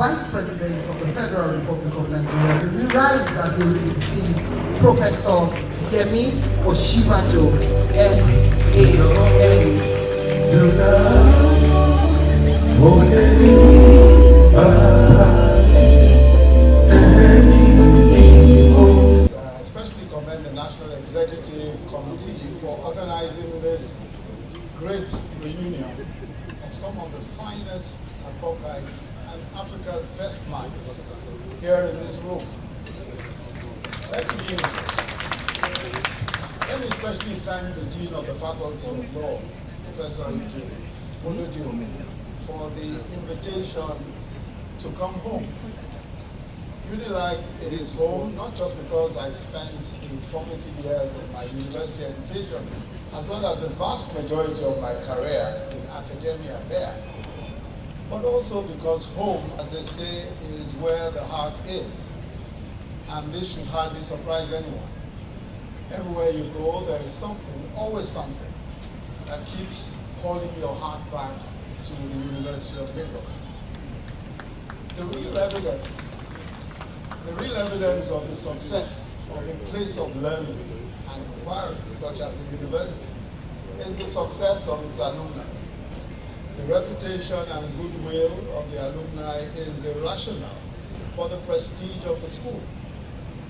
Vice President of the Federal Republic of Nigeria, we rise as we receive Professor Yemi Osinbajo, S.A.N. Especially commend the National Executive Committee for organizing this great reunion of some of the finest advocates and Africa's best minds here in this room. Let me especially thank the Dean of the Faculty of Law, Professor Ike, for the invitation to come home. Unilag is home, not just because I spent the formative years of my university education, as well as the vast majority of my career in academia there, but also because home, as they say, is where the heart is. And this should hardly surprise anyone. Everywhere you go, there is something, always something, that keeps calling your heart back to the University of Lagos. The real evidence of the success of a place of learning and inquiry, such as a university, is the success of its alumni. The reputation and goodwill of the alumni is the rationale for the prestige of the school.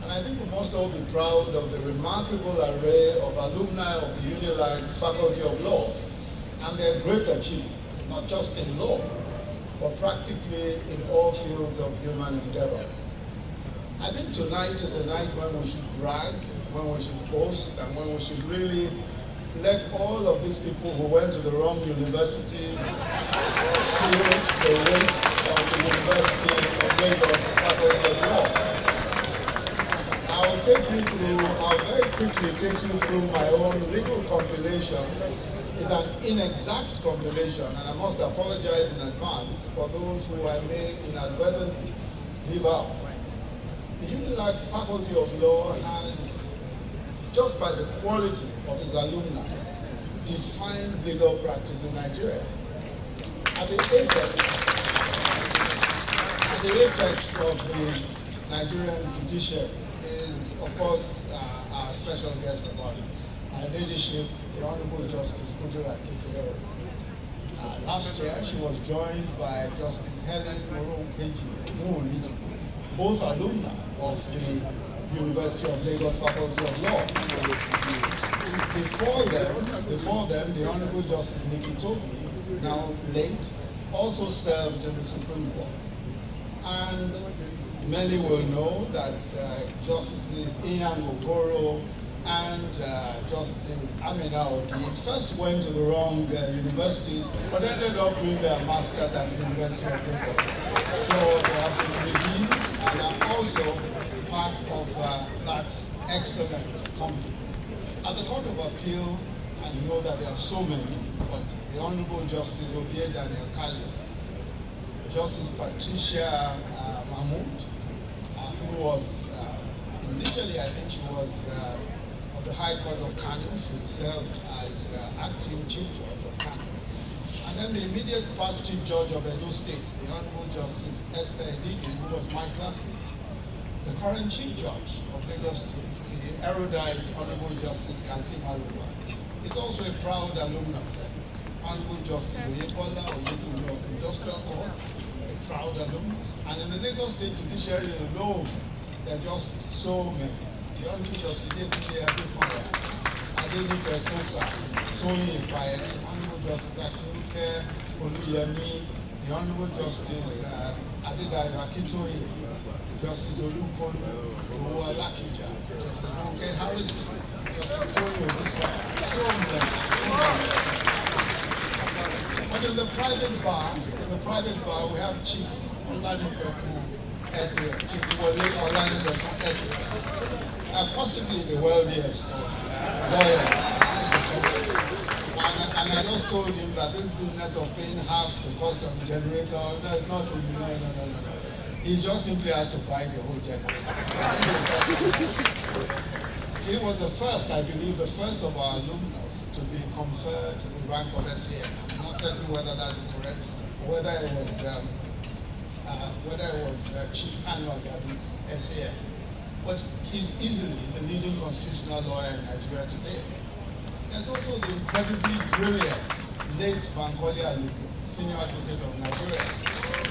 And I think we must all be proud of the remarkable array of alumni of the Unilag Faculty of Law and their great achievements, not just in law, but practically in all fields of human endeavor. I think tonight is a night when we should brag, when we should boast, and when we should really let all of these people who went to the wrong universities feel the weight of the University of Lagos Faculty of Law. I'll very quickly take you through my own legal compilation. It's an inexact compilation, and I must apologize in advance for those who I may inadvertently leave out. The Unilag Faculty of Law has, just by the quality of its alumni, defined legal practice in Nigeria. At the apex of the Nigerian judiciary is, of course, our special guest of honor, our leadership, the Honorable Justice Kudura Kekere. Last year, she was joined by Justice Helen Moro-Peji, both alumni of the University of Lagos Faculty of Law. Before them, the Honorable Justice Nikki Toby, now late, also served in the Supreme Court. And many will know that Justices Ian Okoro and Justice Amina Oki first went to the wrong universities, but ended up doing their masters at the University of Lagos. So they have been redeemed and are also part of that excellent company. At the Court of Appeal, I know that there are so many, but the Honorable Justice Obie Daniel Kali, Justice Patricia Mahmoud, who was initially, I think she was of the High Court of Kano. She served as acting Chief Judge of Kano. And then the immediate past Chief Judge of Edo State, the Honorable Justice Esther Edigin, who was my classmate. The current Chief Judge of Lagos State, the erudite Honorable Justice Kasim Aluwa, is also a proud alumnus. Honorable Justice Oyebola Oyebumi of the Industrial Court, a proud alumnus. And in the Lagos State Judiciary alone, there are just so many. The Honorable Justice Adebute Adefoya, Adelike Koka, Tony Ipaye, Honorable Justice Atinuke Oluyemi, the Honorable Justice Adedayo Akintoye, Justice Olukolu Owolakija, Justice Ronke Harrison, Justice Tony Odusa, so many. But in the private bar, we have Chief Olanipeku S.A., Chief Wole Olanipeku S.A., possibly the wealthiest of lawyers. And I just told him that this business of paying half the cost of the generator, no, it's not, no. He just simply has to buy the whole generator. He was the first, I believe, the first of our alumnus to be conferred to the rank of SAN. I'm not certain whether that is correct, or whether it was whether it was Chief Kanu Agabi, SAM. But he's easily the leading constitutional lawyer in Nigeria today. There's also the incredibly brilliant late Bankole Aluko, senior advocate of Nigeria,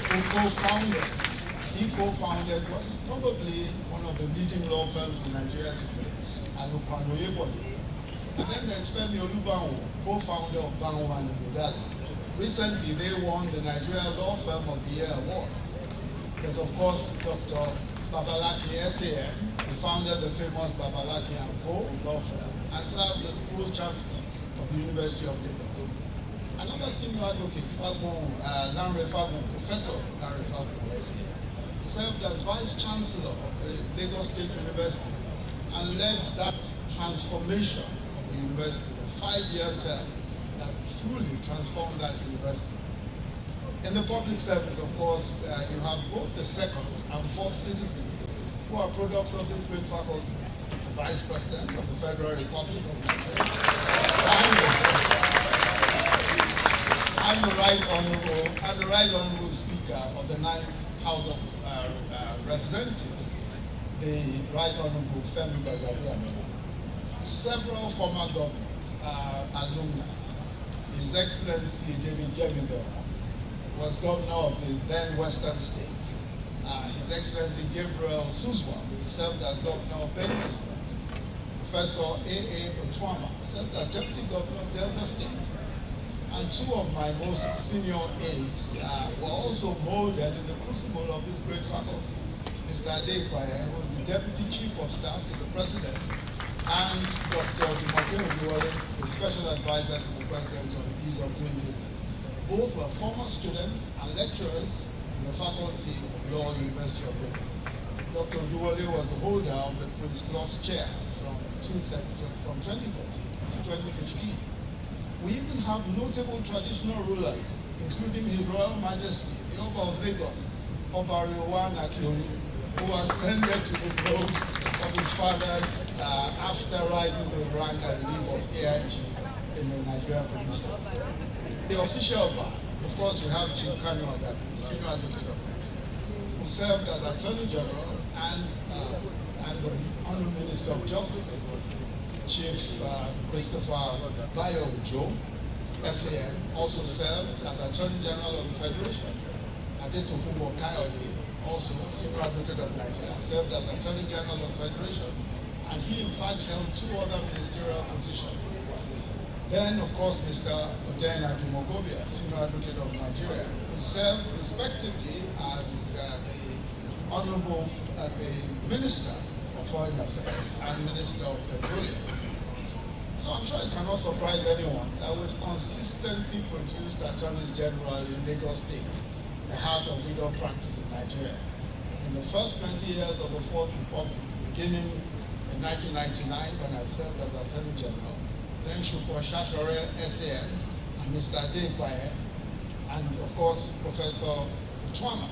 who co-founded what is probably one of the leading law firms in Nigeria today, Aluko and Oyebode. And then there's Femi Olubanwo, co-founder of Banwo and Unilag. Recently, they won the Nigeria Law Firm of the Year award. There's, of course, Dr. Babalaki SAM, who founded the famous Babalaki & Co. law firm and served as Pro-Chancellor of the University of Lagos. Another senior advocate, Lanre Fagbon, Professor Lanre Fagbon SAM, served as Vice-Chancellor of the Lagos State University and led that transformation of the university, the 5-year term that truly transformed that university. In the public service, of course, you have both the second and fourth citizens who are products of this great faculty. The Vice President of the Federal Republic of Nigeria and the Right Honorable Speaker of the Ninth House of Representatives, the Right Honorable Femi Gbajabiamila. Several former governors, alumni. His Excellency David Yemi Osinbajo was governor of the then Western State. His Excellency Gabriel Suswa served as governor of Benue State. Professor A.A. Otwama served as deputy governor of Delta State. And two of my most senior aides were also molded in the crucible of this great faculty. Mr. Adekwaye, who was the deputy chief of staff to the president, and Dr. Jumoke Oduwole, the special advisor to the president on the ease of doing business. Both were former students and lecturers in the Faculty of Law, University of Lagos. Dr. Oduwole was the holder of the Prince Claus Chair from 2013 to 2015. We even have notable traditional rulers, including His Royal Majesty, the Oba of Lagos, Oba Rewan Akiolu, who ascended to the throne of his fathers after rising to the rank, I believe, of AIG in the Nigerian Police Force. The official bar, of course, we have Chief Kanu Agabi, senior advocate of Nigeria, who served as Attorney General and the Honorable Minister of Justice. Chief Christopher Bayo Ojo, SAM, also served as Attorney General of the Federation. Adetokunbo Kayode, also senior advocate of Nigeria, served as Attorney General of the Federation, and he in fact held two other ministerial positions. Then, of course, Mr. Oden Ajumogobia, senior advocate of Nigeria, who served respectively as the Honorable the Minister of Foreign Affairs and Minister of Petroleum. So I'm sure it cannot surprise anyone that we've consistently produced attorneys general in Lagos State, the heart of legal practice in Nigeria. In the first 20 years of the Fourth Republic, beginning in 1999 when I served as Attorney General, then Shukwa Shashore, SAM, and Mr. Adekwaye, and of course Professor Otwama.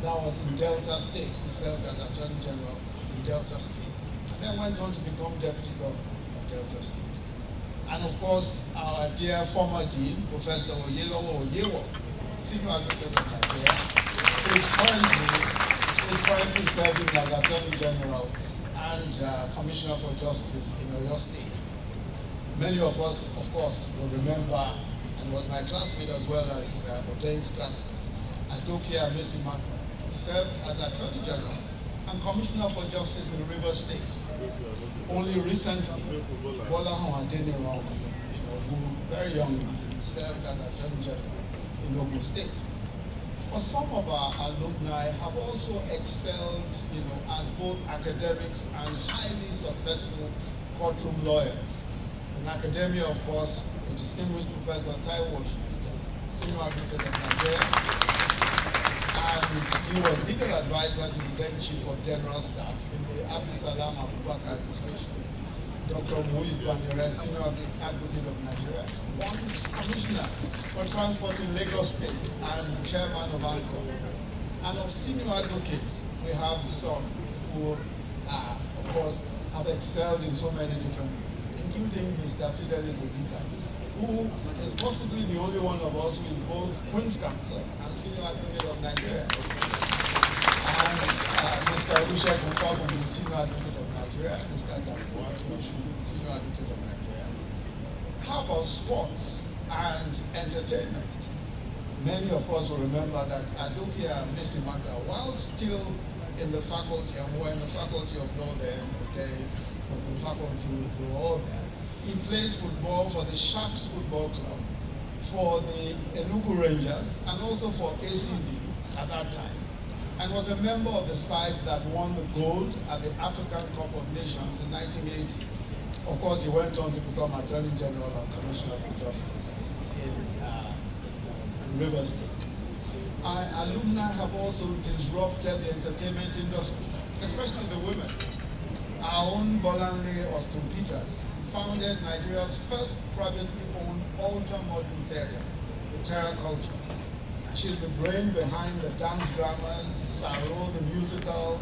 That was in Delta State. He served as Attorney General in Delta State, and then went on to become Deputy Governor of Delta State. And of course, our dear former Dean, Professor Oyelowo Oyewo, Senior Advocate of Nigeria, who is currently serving as Attorney General and Commissioner for Justice in Oyo State. Many of us, of course, will remember, and was my classmate as well as Oden's classmate, Adokia Mesimaka, served as Attorney General and Commissioner for Justice in Rivers State. Only recently, Bola Hamadeni, who very young man, served as Attorney General in Ogun State. But some of our alumni have also excelled, as both academics and highly successful courtroom lawyers. In academia, of course, the distinguished Professor Taiwo, senior advocate of Nigeria, and he was legal advisor to the then Chief of General Staff in the Abdul Salam Abubakar administration. Dr. Moise Bandere, senior advocate of Nigeria, once commissioner for transport in Lagos State and chairman of ANCO. And of senior advocates, we have some who, of course, have excelled in so many different ways, including Mr. Fidelis Odita, who is possibly the only one of us who is both Queen's Counsel and Senior Advocate of Nigeria. And Mr. Olusegun Fagunmi, Senior Advocate of Nigeria, Mr. Dafuwa Kioshu, Senior Advocate of Nigeria. How about sports and entertainment? Many of us will remember that Adokia Mesimaka, while still in the faculty, and we're in the faculty of law then, okay, was the faculty, we were all there. He played football for the Sharks Football Club, for the Enugu Rangers, and also for ACB at that time, and was a member of the side that won the gold at the African Cup of Nations in 1980. Of course, he went on to become Attorney General and Commissioner for Justice in Rivers State. Our alumni have also disrupted the entertainment industry, especially the women. Our own Bolanle Austin Peters founded Nigeria's first privately owned ultra-modern theater, the Terra Culture. And she's the brain behind the dance dramas, Saro the musical,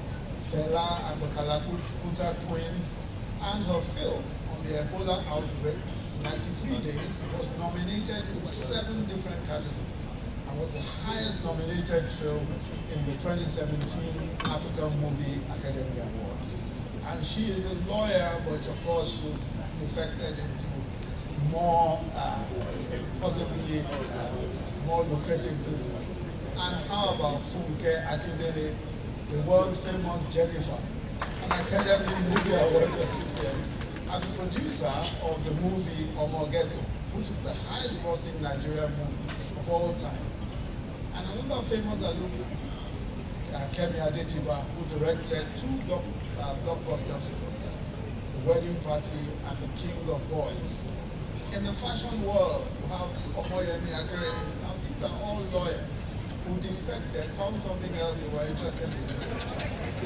Fela and the Kalakuta Twins, and her film on the Ebola outbreak, 93 Days, was nominated in 7 different categories and was the highest nominated film in the 2017 African Movie Academy Awards. And she is a lawyer, but of course she's defected into more, possibly more lucrative business. And how about Funke Akindele, the world famous Jennifer, an Academy Movie Award recipient, and the producer of the movie Omogeto, which is the highest grossing Nigerian movie of all time. And another famous alumni, Kemi Adetiba, who directed 2 blockbuster films, The Wedding Party and The King of Boys. In the fashion world, you have Yemi Osinbajo. Now these are all lawyers who defected, found something else they were interested in.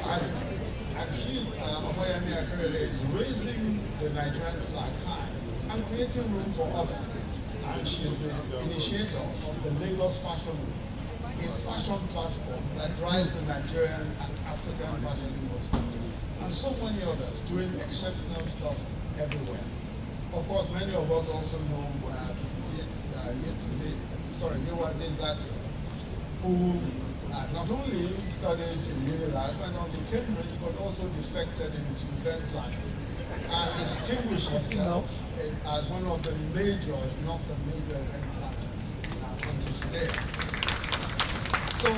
And she, Yemi Osinbajo, is raising the Nigerian flag high and creating room for others. And she is the initiator of the Lagos Fashion Week, a fashion platform that drives the Nigerian and African fashion industry. And so many others doing exceptional stuff everywhere. Of course, many of us also know this is Yewande Zacchaeus, who not only studied in Unilag, went on to Cambridge, but also defected into event planning and distinguished himself as one of the major, if not the major event planner in our country today. So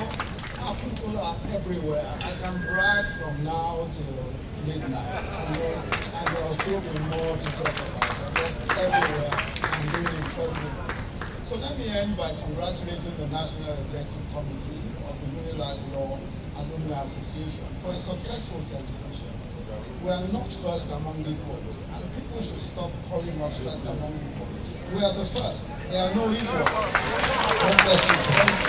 our people are everywhere. I can brag from now till midnight, and there will still be more to talk about. They're just everywhere and doing incredible things. So let me end by congratulating the National Executive Committee of the Unilag Law Alumni Association for a successful celebration. We are not first among equals, and people should stop calling us first among equals. We are the first. There are no equals. God bless you.